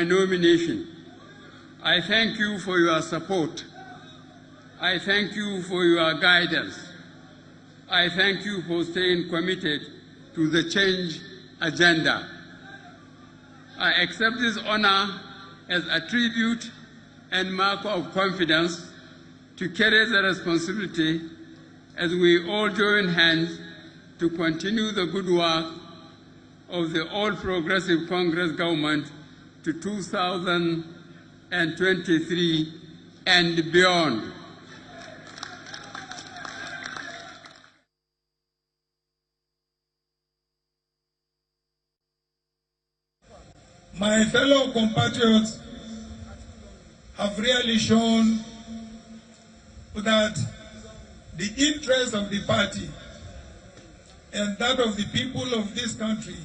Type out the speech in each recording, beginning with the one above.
Nomination. I thank you for your support. I thank you for your guidance. I thank you for staying committed to the change agenda. I accept this honor as a tribute and mark of confidence to carry the responsibility as we all join hands to continue the good work of the All Progressive Congress government to 2023 and beyond. My fellow compatriots have really shown that the interest of the party and that of the people of this country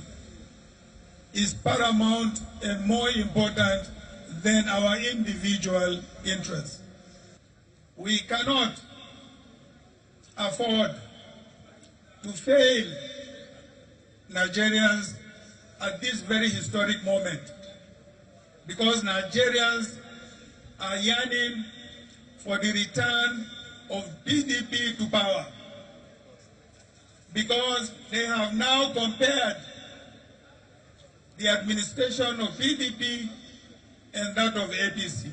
is paramount and more important than our individual interests. We cannot afford to fail Nigerians at this very historic moment, because Nigerians are yearning for the return of PDP to power, because they have now compared the administration of PDP and that of APC.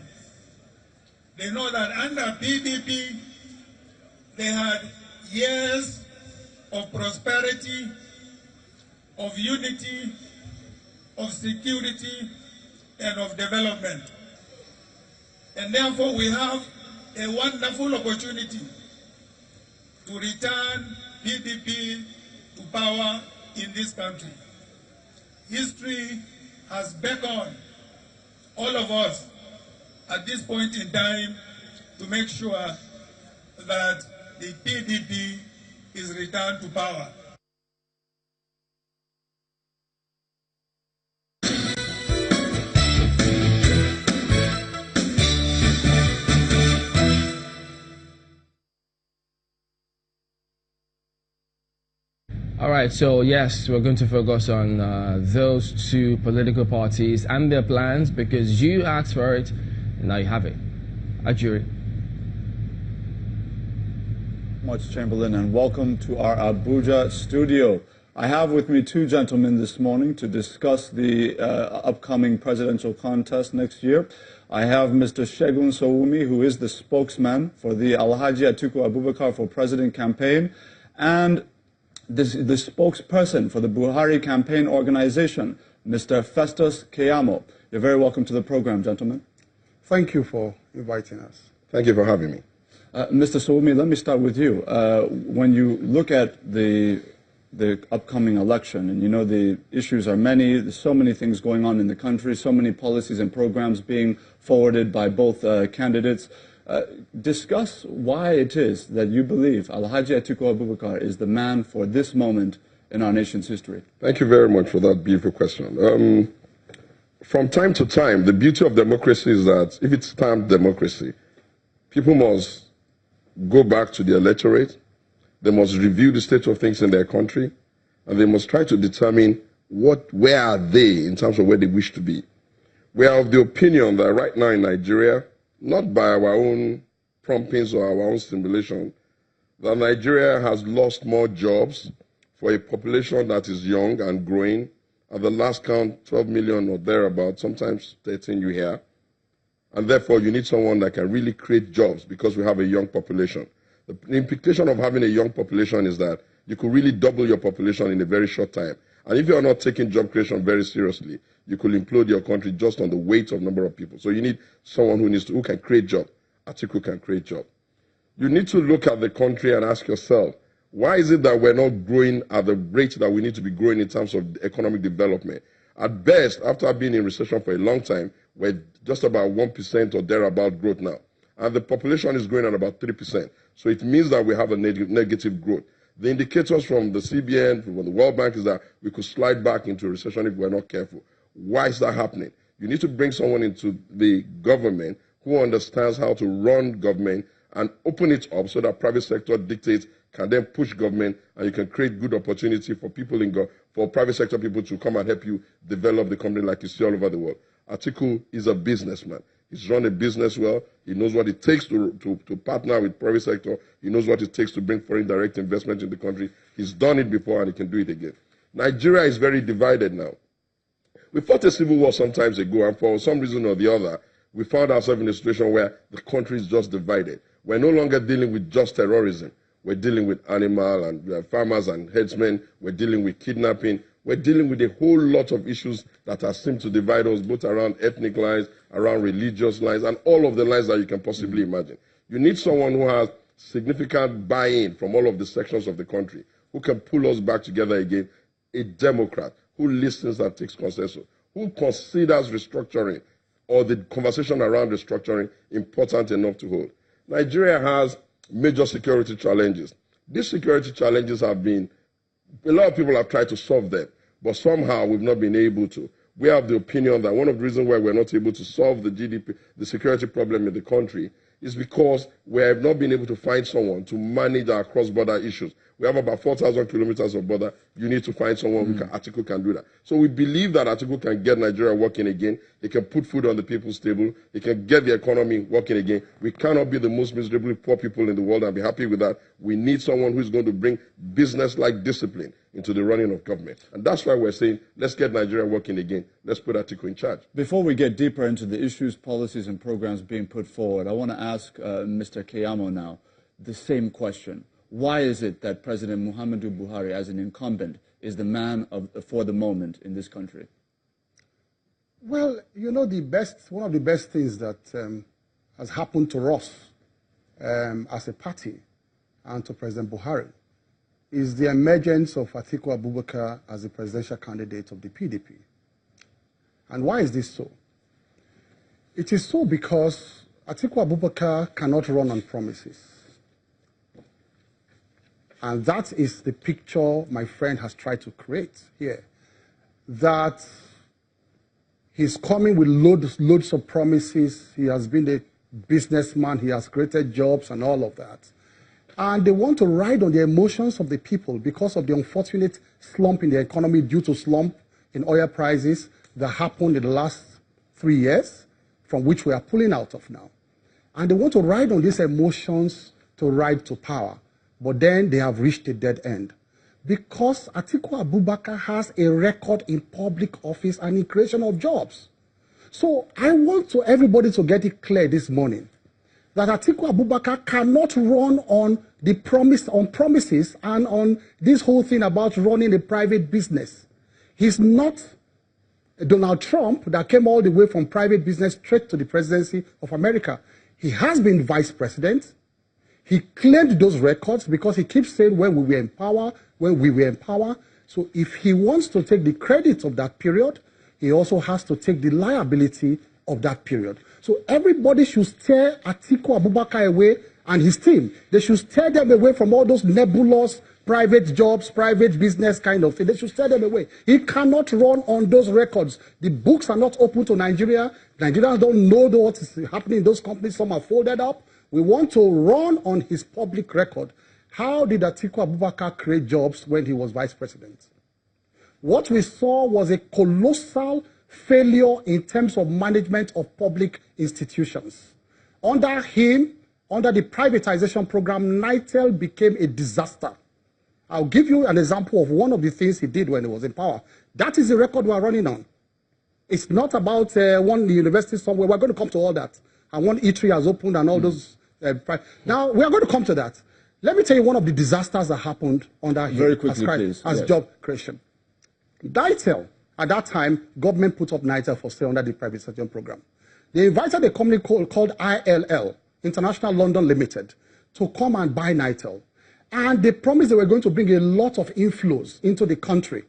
They know that under PDP, they had years of prosperity, of unity, of security, and of development. And therefore, we have a wonderful opportunity to return PDP to power in this country. History has beckoned all of us at this point in time to make sure that the PDP is returned to power. All right, so yes, we're going to focus on those two political parties and their plans, because you asked for it, and now you have it. Ajuri. Much, Chamberlain, and welcome to our Abuja studio. I have with me two gentlemen this morning to discuss the upcoming presidential contest next year. I have Mr. Segun Sowunmi, who is the spokesman for the Alhaji Atiku Abubakar for President campaign, and the spokesperson for the Buhari campaign organization, Mr. Festus Keyamo. You're very welcome to the program, gentlemen. Thank you for inviting us. Thank you for having me. Mr. Sowunmi, let me start with you. When you look at the upcoming election, and you know the issues are many, there's so many things going on in the country, so many policies and programs being forwarded by both candidates, discuss why it is that you believe Alhaji Atiku Abubakar is the man for this moment in our nation's history. Thank you very much for that beautiful question. From time to time, the beauty of democracy is that if it's termed democracy, people must go back to the electorate, they must review the state of things in their country, and they must try to determine where are they in terms of where they wish to be. We are of the opinion that right now in Nigeria, not by our own promptings or our own stimulation, that Nigeria has lost more jobs for a population that is young and growing. At the last count, 12 million or thereabouts, sometimes 13 you hear. And therefore, you need someone that can really create jobs because we have a young population. The implication of having a young population is that you could really double your population in a very short time. And if you are not taking job creation very seriously, you could implode your country just on the weight of number of people. So you need someone who can create jobs. Atiku can create jobs. You need to look at the country and ask yourself, why is it that we're not growing at the rate that we need to be growing in terms of economic development? At best, after being in recession for a long time, we're just about 1% or thereabout growth now. And the population is growing at about 3%. So it means that we have a negative growth. The indicators from the CBN, from the World Bank, is that we could slide back into a recession if we're not careful. Why is that happening? You need to bring someone into the government who understands how to run government and open it up so that private sector dictates can then push government, and you can create good opportunity for people for private sector people to come and help you develop the company like you see all over the world. Atiku is a businessman. He's run a business well. He knows what it takes to partner with private sector. He knows what it takes to bring foreign direct investment in the country. He's done it before and he can do it again. Nigeria is very divided now. We fought a civil war some time ago, and for some reason or the other, we found ourselves in a situation where the country is just divided. We're no longer dealing with just terrorism. We're dealing with animal and farmers and herdsmen. We're dealing with kidnapping. We're dealing with a whole lot of issues that are seem to divide us, both around ethnic lines, around religious lines, and all of the lines that you can possibly imagine. You need someone who has significant buy-in from all of the sections of the country, who can pull us back together again, a Democrat who listens and takes consensus, who considers restructuring or the conversation around restructuring important enough to hold. Nigeria has major security challenges. These security challenges have been, a lot of people have tried to solve them, but somehow we've not been able to. We have the opinion that one of the reasons why we're not able to solve the GDP, the security problem in the country, is because we have not been able to find someone to manage our cross-border issues. We have about 4,000 kilometers of border. You need to find someone who can, Atiku can do that. So we believe that Atiku can get Nigeria working again. He can put food on the people's table. He can get the economy working again. We cannot be the most miserably poor people in the world and be happy with that. We need someone who is going to bring business-like discipline into the running of government. And that's why we're saying, let's get Nigeria working again. Let's put Atiku in charge. Before we get deeper into the issues, policies, and programs being put forward, I want to ask Mr. Keyamo now the same question. Why is it that President Muhammadu Buhari, as an incumbent, is the man for the moment in this country? Well, you know, one of the best things that has happened to us as a party and to President Buhari is the emergence of Atiku Abubakar as the presidential candidate of the PDP. And why is this so? It is so because Atiku Abubakar cannot run on promises. And that is the picture my friend has tried to create here. That he's coming with loads of promises. He has been a businessman. He has created jobs and all of that. And they want to ride on the emotions of the people because of the unfortunate slump in the economy due to slump in oil prices that happened in the last 3 years, from which we are pulling out of now. And they want to ride on these emotions to ride to power. But then they have reached a dead end. Because Atiku Abubakar has a record in public office and in creation of jobs. So I want everybody to get it clear this morning that Atiku Abubakar cannot run on promises and on this whole thing about running a private business. He's not Donald Trump that came all the way from private business straight to the presidency of America. He has been vice president. He claimed those records because he keeps saying when we were in power, So if he wants to take the credit of that period, he also has to take the liability of that period. So everybody should steer Atiku Abubakar away and his team. They should steer them away from all those nebulous private jobs, private business kind of thing. They should steer them away. He cannot run on those records. The books are not open to Nigeria. Nigerians don't know what is happening in those companies. Some are folded up. We want to run on his public record. How did Atiku Abubakar create jobs when he was vice president? What we saw was a colossal failure in terms of management of public institutions. Under him, under the privatization program, NITEL became a disaster. I'll give you an example of one of the things he did when he was in power. That is the record we're running on. It's not about one university somewhere. We're going to come to all that. And one eatery has opened and all those. Now, we are going to come to that. Let me tell you one of the disasters that happened under him. Very quickly, please. As job creation. NITEL, at that time, government put up NITEL for sale under the privatization program. They invited a company called ILL, International London Limited, to come and buy NITEL. And they promised they were going to bring a lot of inflows into the country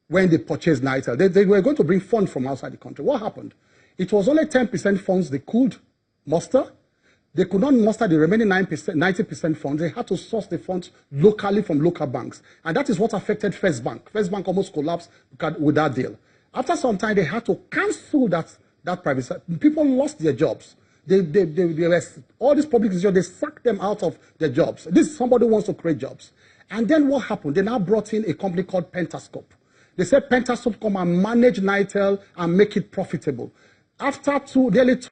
when they purchased NITEL. They were going to bring funds from outside the country. What happened? It was only 10% funds they could muster. They could not muster the remaining 90% funds. They had to source the funds locally from local banks. And that is what affected First Bank. First Bank almost collapsed with that deal. After some time, they had to cancel that private. People lost their jobs. They were, all these public institutions, they sacked them out of their jobs. This is somebody who wants to create jobs. And then what happened? They now brought in a company called Pentascope. They said Pentasoft come and manage Nitel and make it profitable. After nearly